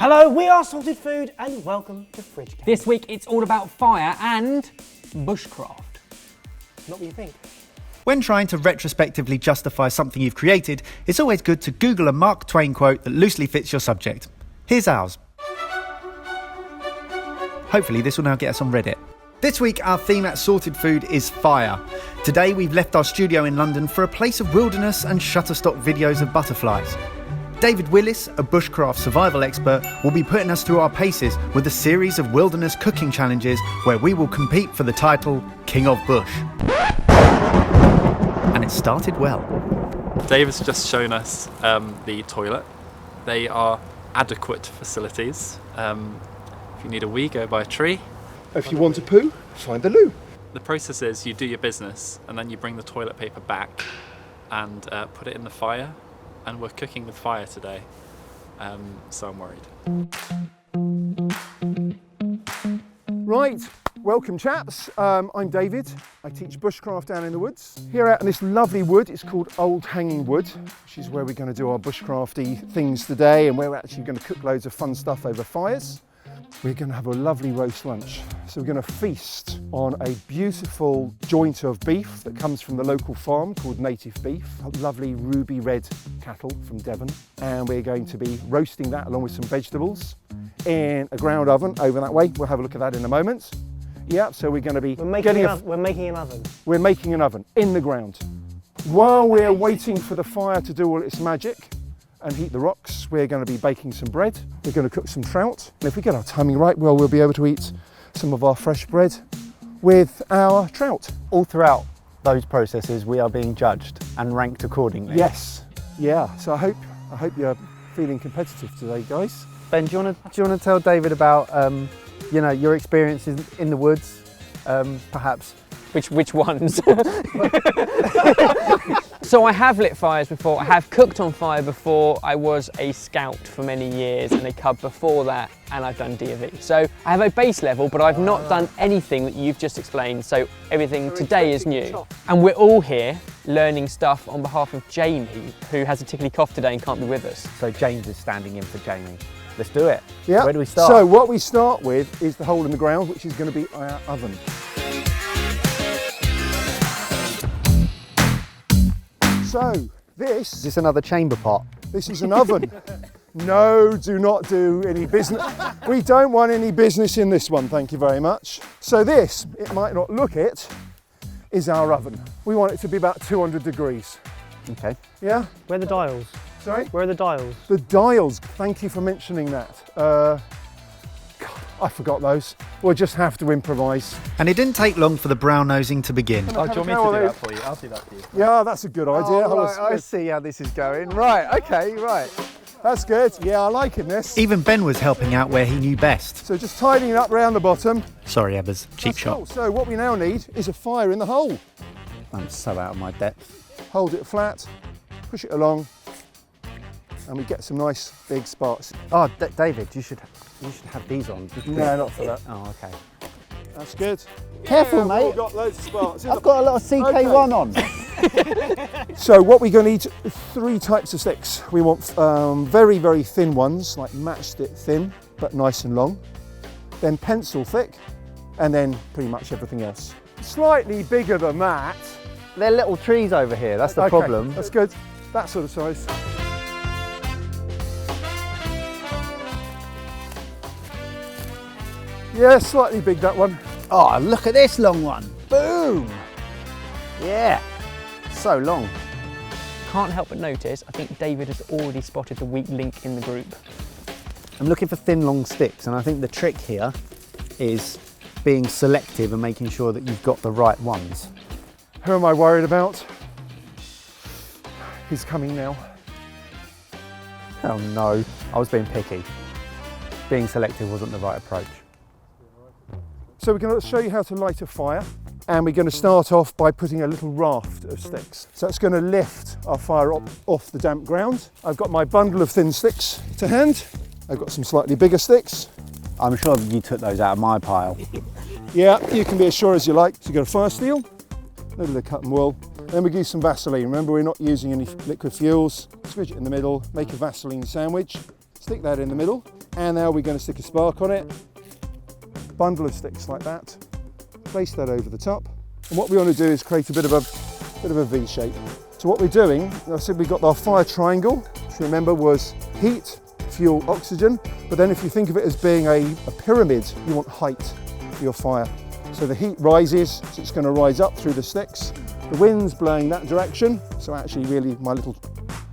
Hello, we are Salted Food and welcome to Fridge Camp. This week it's all about fire and bushcraft. Not what you think. When trying to retrospectively justify something you've created, it's always good to Google a Mark Twain quote that loosely fits your subject. Here's ours. Hopefully this will now get us on Reddit. This week our theme at Sorted Food is fire. Today we've left our studio in London for a place of wilderness and shutterstock videos of butterflies. David Willis, a bushcraft survival expert, will be putting us through our paces with a series of wilderness cooking challenges where we will compete for the title King of Bush. And it started well. David's just shown us the toilet. They are adequate facilities. If you need a wee, go by a tree. If you want a poo, find the loo. The process is you do your business and then you bring the toilet paper back and put it in the fire. And we're cooking with fire today, so I'm worried. Right, welcome chaps. I'm David. I teach bushcraft down in the woods. Here out in this lovely wood, it's called Old Hanging Wood, which is where we're going to do our bushcrafty things today, and where we're actually going to cook loads of fun stuff over fires. We're going to have a lovely roast lunch. So we're going to feast on a beautiful joint of beef that comes from the local farm called Native Beef, a lovely ruby red cattle from Devon. And we're going to be roasting that along with some vegetables in a ground oven over that way. We'll have a look at that in a moment. Yeah, so we're going to be We're making an oven. We're making an oven in the ground. While we're waiting for the fire to do all its magic and heat the rocks, we're going to be baking some bread. We're going to cook some trout. And if we get our timing right, well, we'll be able to eat some of our fresh bread with our trout. All throughout those processes, we are being judged and ranked accordingly. Yes, yeah. So I hope you're feeling competitive today, guys. Ben, do you want to tell David about your experiences in the woods, perhaps? Which ones? So I have lit fires before, I have cooked on fire before, I was a scout for many years and a cub before that, and I've done D&V. So I have a base level, but I've not done anything that you've just explained, so everything today is new. And we're all here learning stuff on behalf of Jamie, who has a tickly cough today and can't be with us. So James is standing in for Jamie. Let's do it. Yeah. Where do we start? So what we start with is the hole in the ground, which is going to be our oven. So this... Is this another chamber pot? This is an oven. No, do not do any business. We don't want any business in this one, thank you very much. So this, it might not look it, is our oven. We want it to be about 200 degrees. Okay. Yeah? Where are the dials? Sorry? Where are the dials? The dials, thank you for mentioning that. God, I forgot those. We'll just have to improvise. And it didn't take long for the brown nosing to begin. Oh, do you want me to do that for you? I'll do that for you. Yeah, that's a good idea. Oh, right, I see how this is going. Right, okay, right. That's good. Yeah, I like this. Even Ben was helping out where he knew best. So just tidying it up round the bottom. Sorry, Ebbers, cheap That's shot. cool. So what we now need is a fire in the hole. I'm so out of my depth. Hold it flat, push it along, and we get some nice big sparks. Oh, David, you should have these on. No, not for that. Oh, okay. That's good. Careful, Yeah, mate. We've got loads of sparks. I've got a lot of CK1 on. So what we're going to need, 3 types of sticks. We want very, very thin ones, like matchstick thin, but nice and long. Then pencil thick, and then pretty much everything else. Slightly bigger than that. They're little trees over here, that's the problem. That's good. That sort of size. Yeah, slightly big, that one. Oh, look at this long one. Boom! Yeah, so long. Can't help but notice, I think David has already spotted the weak link in the group. I'm looking for thin, long sticks, and I think the trick here is being selective and making sure that you've got the right ones. Who am I worried about? He's coming now. Oh no, I was being picky. Being selective wasn't the right approach. So we're going to show you how to light a fire, and we're going to start off by putting a little raft of sticks. So it's going to lift our fire up off the damp ground. I've got my bundle of thin sticks to hand. I've got some slightly bigger sticks. I'm sure you took those out of my pile. Yeah, you can be as sure as you like. So you've got a fire steel, a little bit of cotton wool, then we use some Vaseline. Remember, we're not using any liquid fuels. Switch it in the middle, make a Vaseline sandwich, stick that in the middle, And now we're going to stick a spark on it. Bundle of sticks like that. Place that over the top. And what we want to do is create a bit of a V shape. So what we're doing, I said we've got our fire triangle, which remember was heat, fuel, oxygen. But then if you think of it as being a pyramid, you want height for your fire. So the heat rises, so it's going to rise up through the sticks. The wind's blowing that direction, so actually really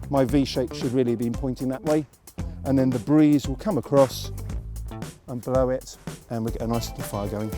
my V shape should really be pointing that way. And then the breeze will come across and blow it, and we get a nice little fire going.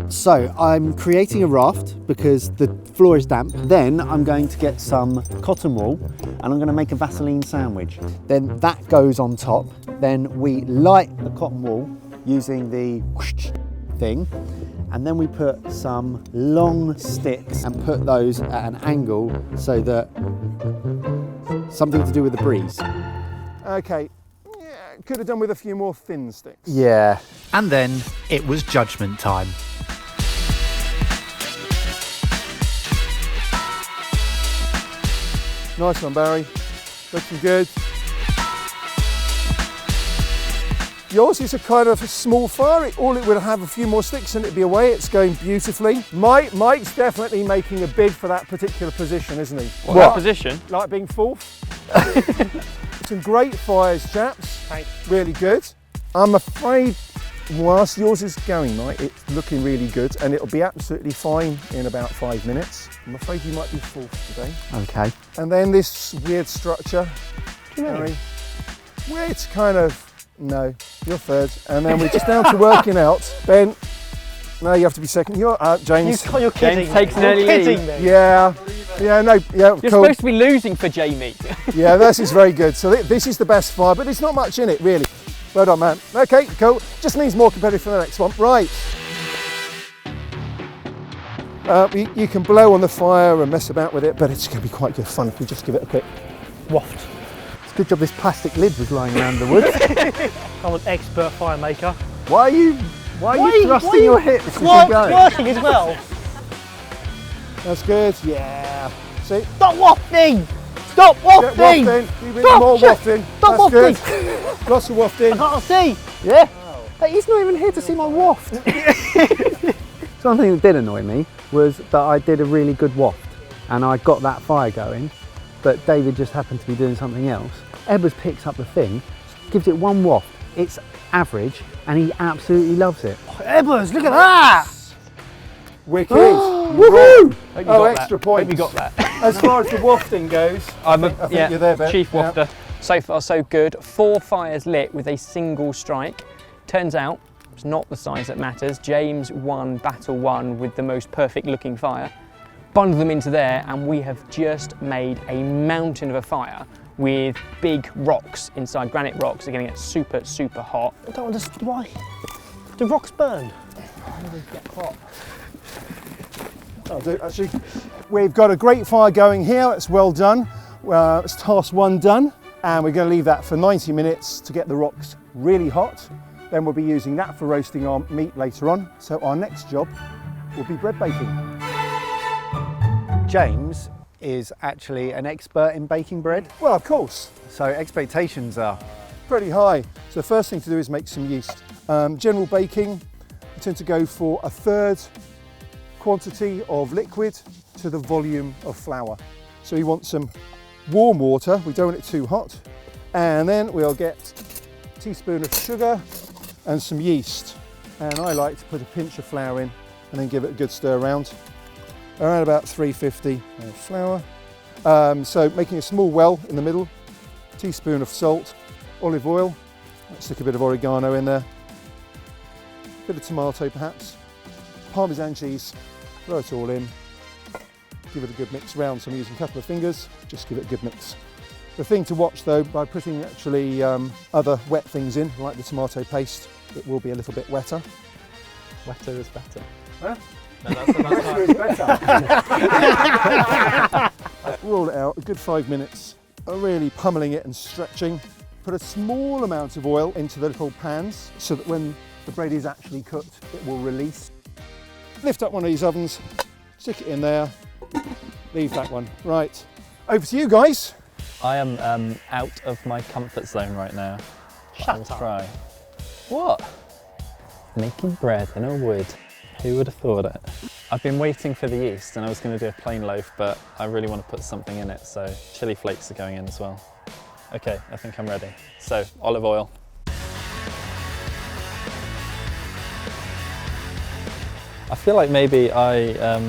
So I'm creating a raft because the floor is damp. Then I'm going to get some cotton wool and I'm going to make a Vaseline sandwich. Then that goes on top. Then we light the cotton wool using the whoosh thing. And then we put some long sticks and put those at an angle so that something to do with the breeze. Okay, yeah, could have done with a few more thin sticks. Yeah. And then it was judgment time. Nice one, Barry. Looking good. Yours is a kind of a small fire. All it would have a few more sticks and it'd be away. It's going beautifully. Mike's definitely making a bid for that particular position, isn't he? What position? Like being fourth. Some great fires, chaps. Thanks. Really good. I'm afraid, whilst yours is going, Mike, it's looking really good and it'll be absolutely fine in about 5 minutes. I'm afraid you might be fourth today. Okay. And then this weird structure. What do you mean? Harry, where it's kind of, no, you're third. And then we're just down to working out. Ben, no, you have to be second. You're James. You're kidding. James takes me. an early You're lead. kidding me. Yeah, no, yeah, You're cool. supposed to be losing for Jamie. Yeah, this is very good. So this is the best fire, but there's not much in it, really. Well done, man. Okay, cool. Just means more competitive for the next one. Right. You can blow on the fire and mess about with it, but it's going to be quite good fun if we just give it a quick waft. It's a good job this plastic lid was lying around the woods. I'm an expert fire maker. Why are you thrusting your hips as you It's go? working as well. That's good. Yeah. See? Stop wafting! Stop Get wafting! wafting. Keep it Stop, more shit. wafting. Stop That's wafting. good. Lots of wafting. I can't see. Yeah. Hey, he's not even here to see my waft. Something that did annoy me was that I did a really good waft and I got that fire going, but David just happened to be doing something else. Ebbers picks up the thing, gives it one waft. It's average and he absolutely loves it. Ebbers, look at that! Wicked. Woohoo! Oh, extra points. Hope you got that. As far as the wafting goes, I'm I think you're there, Ben. chief Yeah. wafter. So far so good. 4 fires lit with a single strike. Turns out it's not the size that matters. James won battle 1 with the most perfect looking fire. Bundled them into there and we have just made a mountain of a fire with big rocks inside, granite rocks. They're going to get super, super hot. I don't understand why. Do rocks burn? I'll do, actually. We've got a great fire going here. It's well done. It's task 1 done. And we're going to leave that for 90 minutes to get the rocks really hot. Then we'll be using that for roasting our meat later on. So our next job will be bread baking. James is actually an expert in baking bread, Well, of course, so expectations are pretty high. So the first thing to do is make some yeast. General baking, I tend to go for 1/3 quantity of liquid to the volume of flour. So you want some warm water, we don't want it too hot. And then we'll get a teaspoon of sugar and some yeast. And I like to put a pinch of flour in and then give it a good stir around. Around about 350 of flour. So making a small well in the middle, teaspoon of salt, olive oil, let's stick a bit of oregano in there, a bit of tomato perhaps, Parmesan cheese, throw it all in, give it a good mix round. So I'm using a couple of fingers, just give it a good mix. The thing to watch though, by putting actually other wet things in, like the tomato paste, it will be a little bit wetter. Wetter is better. Huh? No, that's Roll it out, a good 5 minutes, really pummeling it and stretching. Put a small amount of oil into the little pans so that when the bread is actually cooked, it will release. Lift up one of these ovens, stick it in there, leave that one. Right, over to you guys. I am out of my comfort zone right now. I will Shut up. try. What? Making bread in a wood. Who would have thought it? I've been waiting for the yeast and I was going to do a plain loaf, but I really want to put something in it, so chili flakes are going in as well. Okay, I think I'm ready. So, olive oil. I feel like maybe I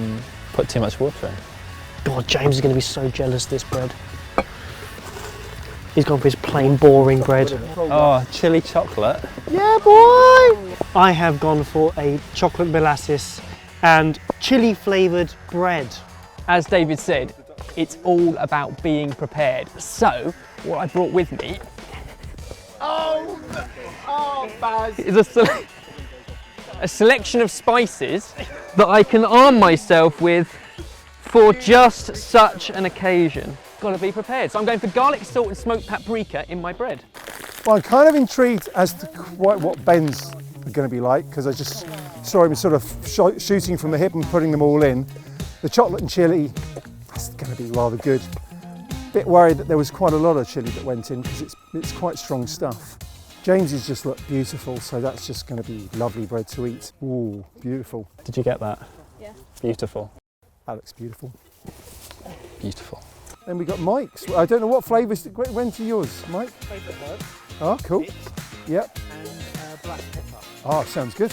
put too much water in. God, James is going to be so jealous of this bread. He's gone for his plain, boring bread. Oh, chili chocolate. Yeah, boy! I have gone for a chocolate molasses and chili flavoured bread. As David said, it's all about being prepared. So, what I brought with me is a selection of spices that I can arm myself with for just such an occasion. Got to be prepared. So I'm going for garlic, salt and smoked paprika in my bread. Well, I'm kind of intrigued as to quite what Ben's going to be like, because I just saw him sort of shooting from the hip and putting them all in. The chocolate and chilli, that's going to be rather good. Bit worried that there was quite a lot of chilli that went in, because it's quite strong stuff. James's just looked beautiful, so that's just going to be lovely bread to eat. Ooh, beautiful. Did you get that? Yeah. Beautiful. That looks beautiful. Beautiful. Then we got Mike's. I don't know what flavours went to yours, Mike. Favourite herb, Oh, cool. Yep. and black pepper. Oh, sounds good.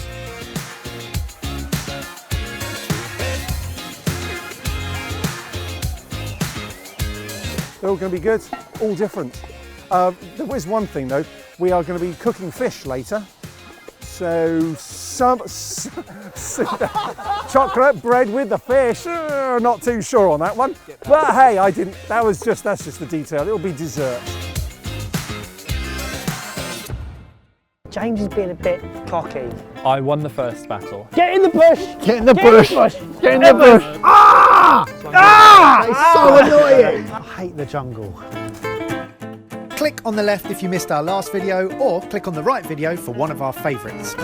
They're all going to be good, all different. There is one thing though, we are going to be cooking fish later. So chocolate bread with the fish, not too sure on that one. But hey, that's just the detail, it'll be dessert. James is being a bit cocky. I won the first battle. Get in the bush! Get in the bush! Get in the bush! Ah! Ah! It's so annoying! I hate the jungle. Click on the left if you missed our last video, or click on the right video for one of our favourites.